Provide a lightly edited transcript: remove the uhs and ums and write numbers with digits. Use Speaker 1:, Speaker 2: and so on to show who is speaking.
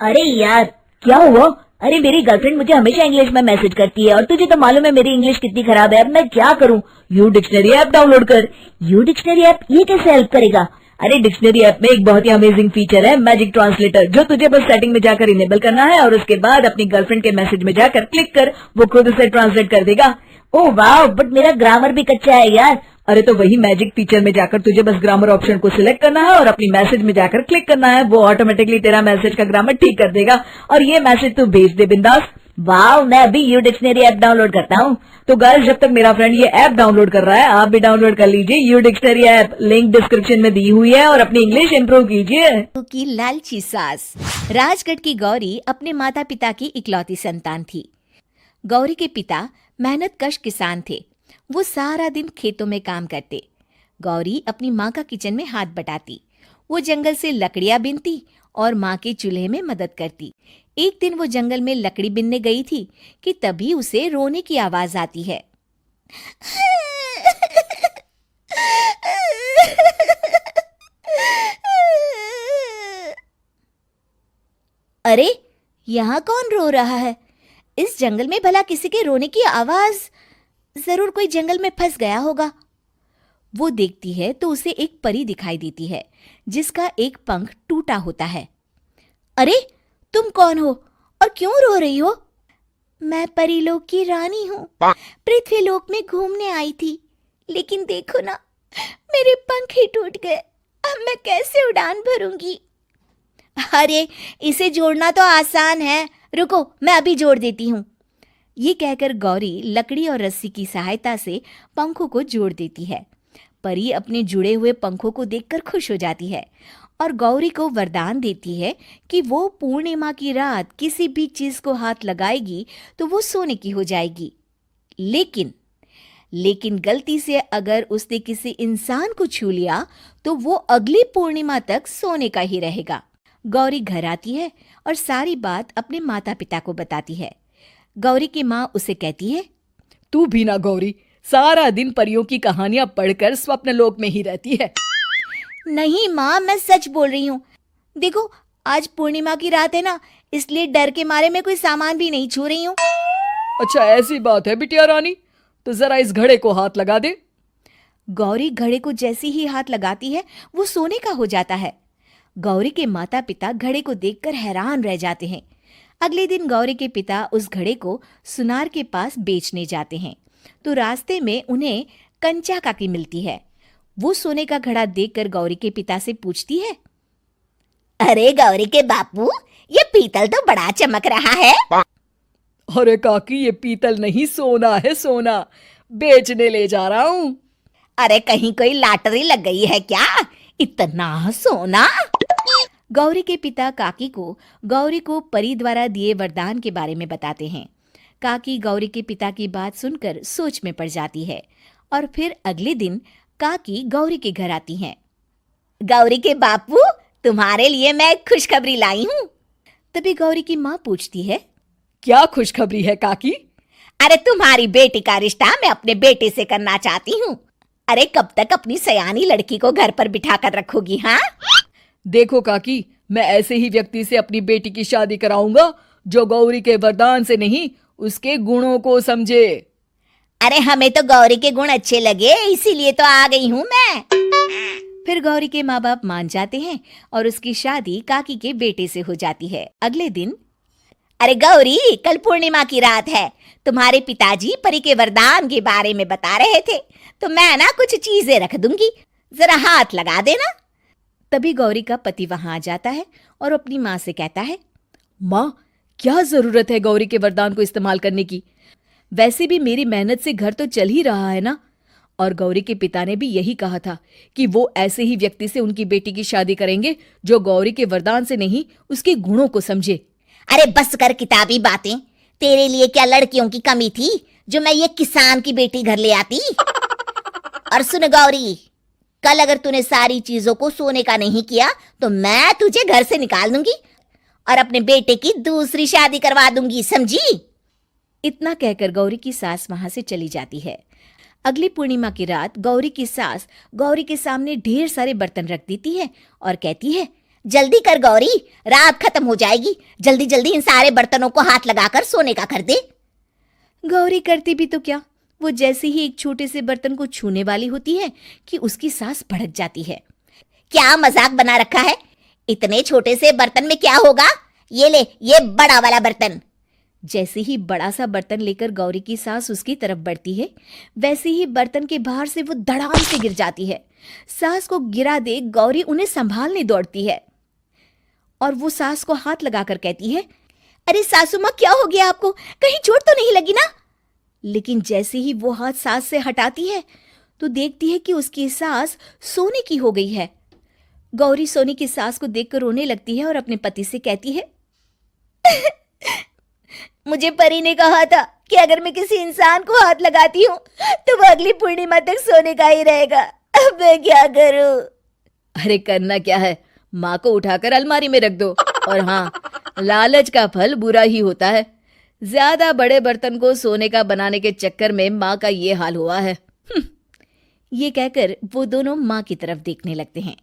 Speaker 1: अरे यार, क्या हुआ? अरे मेरी गर्लफ्रेंड मुझे हमेशा इंग्लिश में मैसेज करती है और तुझे तो मालूम है मेरी इंग्लिश कितनी खराब है। अब मैं क्या करूं? यू डिक्शनरी ऐप डाउनलोड कर। यू डिक्शनरी ऐप ये कैसे हेल्प करेगा? अरे डिक्शनरी ऐप में एक बहुत ही अमेजिंग फीचर है, मैजिक ट्रांसलेटर, जो तुझे बस सेटिंग में जाकर इनेबल करना है और उसके बाद अपनी गर्लफ्रेंड के मैसेज में जाकर क्लिक कर, वो खुद उसे ट्रांसलेट कर देगा। ओह वाह, बट मेरा ग्रामर भी कच्चा है यार। अरे तो वही मैजिक फीचर में जाकर तुझे बस ग्रामर ऑप्शन को सिलेक्ट करना है और अपनी मैसेज में जाकर क्लिक करना है, वो ऑटोमेटिकली तेरा मैसेज का ग्रामर ठीक कर देगा और ये मैसेज तू भेज दे बिंदास। वाह, मैं अभी यू डिक्शनरी ऐप डाउनलोड करता हूँ। तो गाइस, जब तक मेरा फ्रेंड ये ऐप डाउनलोड कर रहा है, आप भी डाउनलोड कर लीजिए U dictionary app, link description में दी हुई है, और अपनी इंग्लिश इंप्रूव कीजिए।
Speaker 2: की लालची सास। राजगढ़ की गौरी अपने माता पिता की इकलौती संतान थी। गौरी के पिता मेहनतकश किसान थे। वो सारा दिन खेतों में काम करते। गौरी अपनी माँ का किचन में हाथ बटाती। वो जंगल से लकड़ियां बीनती और माँ के चूल्हे में मदद करती। एक दिन वो जंगल में लकड़ी बीनने गई थी कि तभी उसे रोने की आवाज आती है। अरे, यहाँ कौन रो रहा है? इस जंगल में भला किसी के रोने की आवाज? जरूर कोई जंगल में फंस गया होगा। वो देखती है तो उसे एक परी दिखाई देती है जिसका एक पंख टूटा होता है। अरे, तुम कौन हो और क्यों रो रही हो? मैं परीलोक की रानी हूँ। पृथ्वीलोक में घूमने आई थी, लेकिन देखो ना, मेरे पंख ही टूट गए। अब मैं कैसे उड़ान भरूंगी? अरे, इसे जोड़ना तो आसान है। रुको, मैं अभी जोड़ देती हूँ। ये कहकर गौरी लकड़ी और रस्सी की सहायता से पंखों को जोड़ देती है। परी अपने जुड़े हुए पंखों को देखकर खुश हो जाती है और गौरी को वरदान देती है कि वो पूर्णिमा की रात किसी भी चीज को हाथ लगाएगी तो वो सोने की हो जाएगी। लेकिन गलती से अगर उसने किसी इंसान को छू लिया तो वो अगली पूर्णिमा तक सोने का ही रहेगा। गौरी घर आती है और सारी बात अपने माता पिता को बताती है। गौरी की माँ उसे कहती है,
Speaker 3: तू भी ना गौरी, सारा दिन परियों की कहानियां पढ़कर स्वप्न लोक में ही रहती है।
Speaker 2: नहीं माँ, मैं सच बोल रही हूँ। देखो, आज पूर्णिमा की रात है ना, इसलिए डर के मारे मैं कोई सामान भी नहीं छू रही हूँ।
Speaker 3: अच्छा, ऐसी बात है बिटिया रानी, तो जरा इस घड़े को हाथ लगा दे।
Speaker 2: गौरी घड़े को जैसे ही हाथ लगाती है वो सोने का हो जाता है। गौरी के माता पिता घड़े को देखकर हैरान रह जाते हैं। अगले दिन गौरी के पिता उस घड़े को सुनार के पास बेचने जाते हैं तो रास्ते में उन्हें कंचा काकी मिलती है। वो सोने का घड़ा देखकर गौरी के पिता से पूछती है, अरे गौरी के बापू, ये पीतल तो बड़ा चमक रहा है।
Speaker 3: अरे काकी, ये पीतल नहीं, सोना है, सोना बेचने ले जा रहा हूँ।
Speaker 2: अरे कहीं कोई लॉटरी लग गई है क्या? इतना सोना? गौरी के पिता काकी को गौरी को परी द्वारा दिए वरदान के बारे में बताते हैं। काकी गौरी के पिता की बात सुनकर सोच में पड़ जाती है और फिर अगले दिन काकी गौरी के घर आती हैं। गौरी के बापू, तुम्हारे लिए मैं खुशखबरी लाई हूँ। तभी गौरी की माँ पूछती है,
Speaker 3: क्या खुशखबरी है काकी?
Speaker 2: अरे तुम्हारी बेटी का रिश्ता मैं अपने बेटे से करना चाहती हूँ। अरे कब तक अपनी सयानी लड़की को घर पर बिठा कर रखोगी? हाँ,
Speaker 3: देखो काकी, मैं ऐसे ही व्यक्ति से अपनी बेटी की शादी कराऊंगा जो गौरी के वरदान से नहीं, उसके गुणों को समझे।
Speaker 2: अरे हमें तो गौरी के गुण अच्छे लगे, इसीलिए तो आ गई हूँ मैं। फिर गौरी के माँ बाप मान जाते हैं और उसकी शादी काकी के बेटे से हो जाती है। अगले दिन, अरे गौरी, कल पूर्णिमा की रात है। तुम्हारे पिताजी परी के वरदान के बारे में बता रहे थे, तो मैं ना कुछ चीजें रख दूंगी, जरा हाथ लगा देना। तभी गौरी का पति वहां आ जाता है और अपनी माँ से कहता है,
Speaker 3: माँ, क्या जरूरत है गौरी के वरदान को इस्तेमाल करने की? वैसे भी मेरी मेहनत से घर तो चल ही रहा है ना। और गौरी के पिता ने भी यही कहा था कि वो ऐसे ही व्यक्ति से उनकी बेटी की शादी करेंगे जो गौरी के वरदान से नहीं, उसके गुणों को समझे।
Speaker 2: अरे बस कर किताबी बातें। तेरे लिए क्या लड़कियों की कमी थी जो मैं ये किसान की बेटी घर ले आती? और सुन गौरी, कल अगर तूने सारी चीजों को सोने का नहीं किया तो मैं तुझे घर से निकाल दूंगी और अपने बेटे की दूसरी शादी करवा दूंगी, समझी? इतना कहकर गौरी की सास वहां से चली जाती है। अगली पूर्णिमा की रात गौरी की सास गौरी के सामने ढेर सारे बर्तन रख देती है और कहती है, जल्दी कर गौरी, रात खत्म हो जाएगी। जल्दी जल्दी इन सारे बर्तनों को हाथ लगाकर सोने का कर दे।
Speaker 3: गौरी करती भी तो क्या, वो जैसे ही एक छोटे से बर्तन को छूने वाली होती है कि उसकी सांस भड़क जाती है।
Speaker 2: क्या मजाक बना रखा है? इतने छोटे से बर्तन में क्या होगा? ये ले, ये बड़ा वाला बर्तन।
Speaker 3: जैसे ही बड़ा सा बर्तन लेकर गौरी की सांस उसकी तरफ बढ़ती है, वैसे ही बर्तन के बाहर से वो धड़ाम से गिर जाती है। सांस को गिरा देख गौरी उन्हें संभालने दौड़ती है और वो सांस को हाथ लगाकर कहती है,
Speaker 2: अरे सासू माँ, क्या हो गया आपको? कहीं चोट तो नहीं लगी ना?
Speaker 3: लेकिन जैसे ही वो हाथ सांस से हटाती है तो देखती है कि उसकी सांस सोने की हो गई है। गौरी सोनी की सांस को देखकर रोने लगती है और अपने पति से कहती है,
Speaker 2: मुझे परी ने कहा था कि अगर मैं किसी इंसान को हाथ लगाती हूँ तो वो अगली पूर्णिमा तक सोने का ही रहेगा। अब मैं क्या करूं?
Speaker 3: अरे करना क्या है, माँ को उठाकर अलमारी में रख दो। और हाँ, लालच का फल बुरा ही होता है। ज्यादा बड़े बर्तन को सोने का बनाने के चक्कर में माँ का ये हाल हुआ है। ये कहकर वो दोनों माँ की तरफ देखने लगते हैं।